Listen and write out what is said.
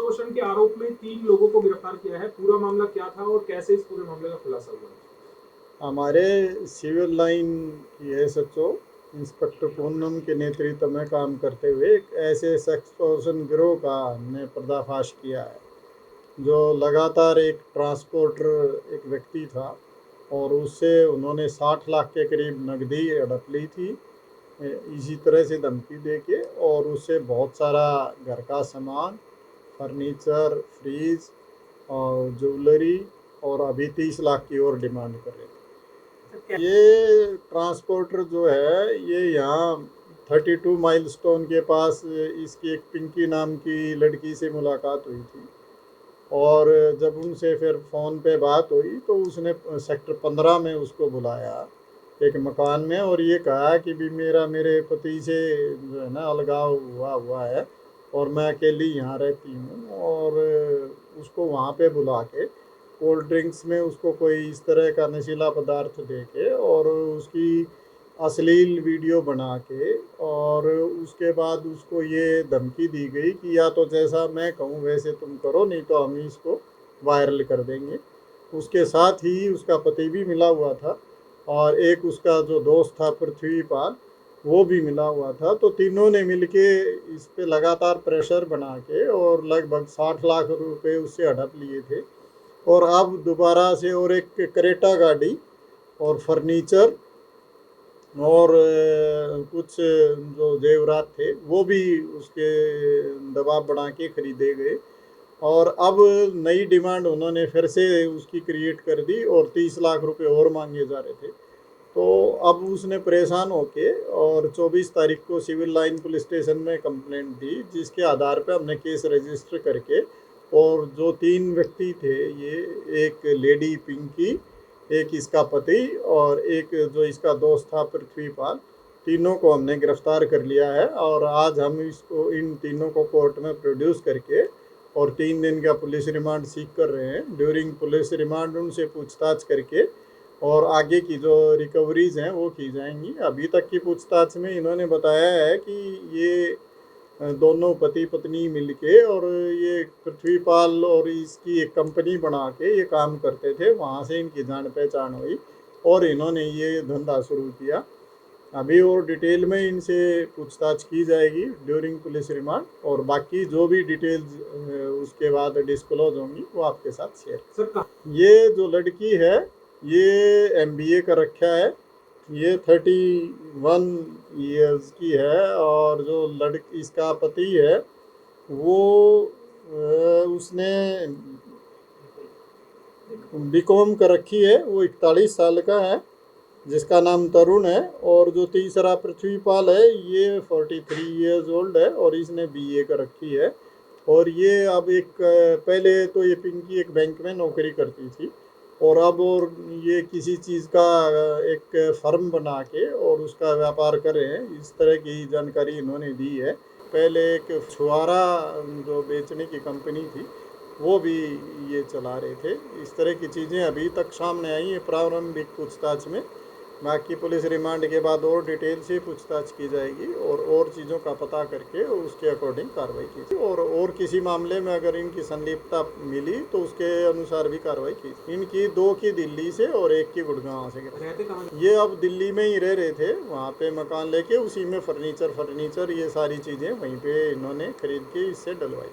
Extortion के आरोप में 3 लोगों को गिरफ्तार किया है। पूरा मामला क्या था और कैसे इस पूरे मामले का खुलासा हुआ? हमारे सिविल लाइन की एसएचओ इंस्पेक्टर पूनम के नेतृत्व में काम करते हुए एक ऐसे एक्सटॉर्शन गिरोह का हमने पर्दाफाश किया है जो लगातार एक ट्रांसपोर्टर एक व्यक्ति था और उससे उन्होंने 60 लाख के करीब नकदी हड़प ली थी इसी तरह से धमकी देके, और उससे बहुत सारा घर का सामान, फर्नीचर, फ्रीज और ज्वेलरी, और अभी 30 लाख की और डिमांड कर रहे थे। ये ट्रांसपोर्टर जो है ये यहाँ 32 माइलस्टोन के पास इसकी एक पिंकी नाम की लड़की से मुलाकात हुई थी, और जब उनसे फिर फ़ोन पे बात हुई तो उसने सेक्टर 15 में उसको बुलाया एक मकान में, और ये कहा कि भी मेरे पति से जो है ना अलगाव हुआ है और मैं अकेली यहाँ रहती हूँ, और उसको वहाँ पे बुला के कोल्ड ड्रिंक्स में उसको कोई इस तरह का नशीला पदार्थ दे के और उसकी अश्लील वीडियो बना के, और उसके बाद उसको ये धमकी दी गई कि या तो जैसा मैं कहूँ वैसे तुम करो, नहीं तो हम इसको वायरल कर देंगे। उसके साथ ही उसका पति भी मिला हुआ था और एक उसका जो दोस्त था पृथ्वीपाल वो भी मिला हुआ था। तो तीनों ने मिलके इस पे लगातार प्रेशर बना के और लगभग 60 लाख रुपए उससे हड़प लिए थे, और अब दोबारा से और एक क्रेटा गाड़ी और फर्नीचर और कुछ जो जेवरात थे वो भी उसके दबाव बना के खरीदे गए, और अब नई डिमांड उन्होंने फिर से उसकी क्रिएट कर दी और 30 लाख रुपए और मांगे जा रहे थे। तो अब उसने परेशान होके और 24 तारीख को सिविल लाइन पुलिस स्टेशन में कंप्लेंट दी, जिसके आधार पर हमने केस रजिस्टर करके, और जो 3 व्यक्ति थे, ये एक लेडी पिंकी, एक इसका पति और एक जो इसका दोस्त था पृथ्वीपाल, तीनों को हमने गिरफ्तार कर लिया है। और आज हम इसको इन तीनों को कोर्ट में प्रोड्यूस करके और 3 दिन का पुलिस रिमांड सीख कर रहे हैं। ड्यूरिंग पुलिस रिमांड उनसे पूछताछ करके और आगे की जो रिकवरीज हैं वो की जाएंगी। अभी तक की पूछताछ में इन्होंने बताया है कि ये दोनों पति पत्नी मिलके और ये पृथ्वीपाल और इसकी एक कंपनी बना के ये काम करते थे, वहाँ से इनकी जान पहचान हुई और इन्होंने ये धंधा शुरू किया। अभी और डिटेल में इनसे पूछताछ की जाएगी ड्यूरिंग पुलिस रिमांड, और बाकी जो भी डिटेल्स उसके बाद डिस्क्लोज होंगी वो आपके साथ शेयर। ये जो लड़की है ये एमबीए कर रखा है, ये 31 ईयर्स की है, और जो लड़की इसका पति है वो उसने बीकॉम कर रखी है, वो 41 साल का है जिसका नाम तरुण है, और जो तीसरा पृथ्वीपाल है ये 43 ईयर्स ओल्ड है और इसने बीए कर रखी है। और ये अब एक पहले तो ये पिंकी एक बैंक में नौकरी करती थी, और अब और ये किसी चीज़ का एक फर्म बना के और उसका व्यापार कर रहे हैं, इस तरह की जानकारी इन्होंने दी है। पहले एक छुआरा जो बेचने की कंपनी थी वो भी ये चला रहे थे। इस तरह की चीज़ें अभी तक सामने आई हैं प्रारंभिक पूछताछ में। बाकी पुलिस रिमांड के बाद और डिटेल से पूछताछ की जाएगी और चीज़ों का पता करके उसके अकॉर्डिंग कार्रवाई की जाएगी, और किसी मामले में अगर इनकी संलिप्तता मिली तो उसके अनुसार भी कार्रवाई की। इनकी 2 की दिल्ली से और 1 की गुड़गांव से। ये अब दिल्ली में ही रह रहे थे, वहाँ पे मकान लेके उसी में फर्नीचर ये सारी चीज़ें वहीं पे इन्होंने खरीद के इससे डलवाई।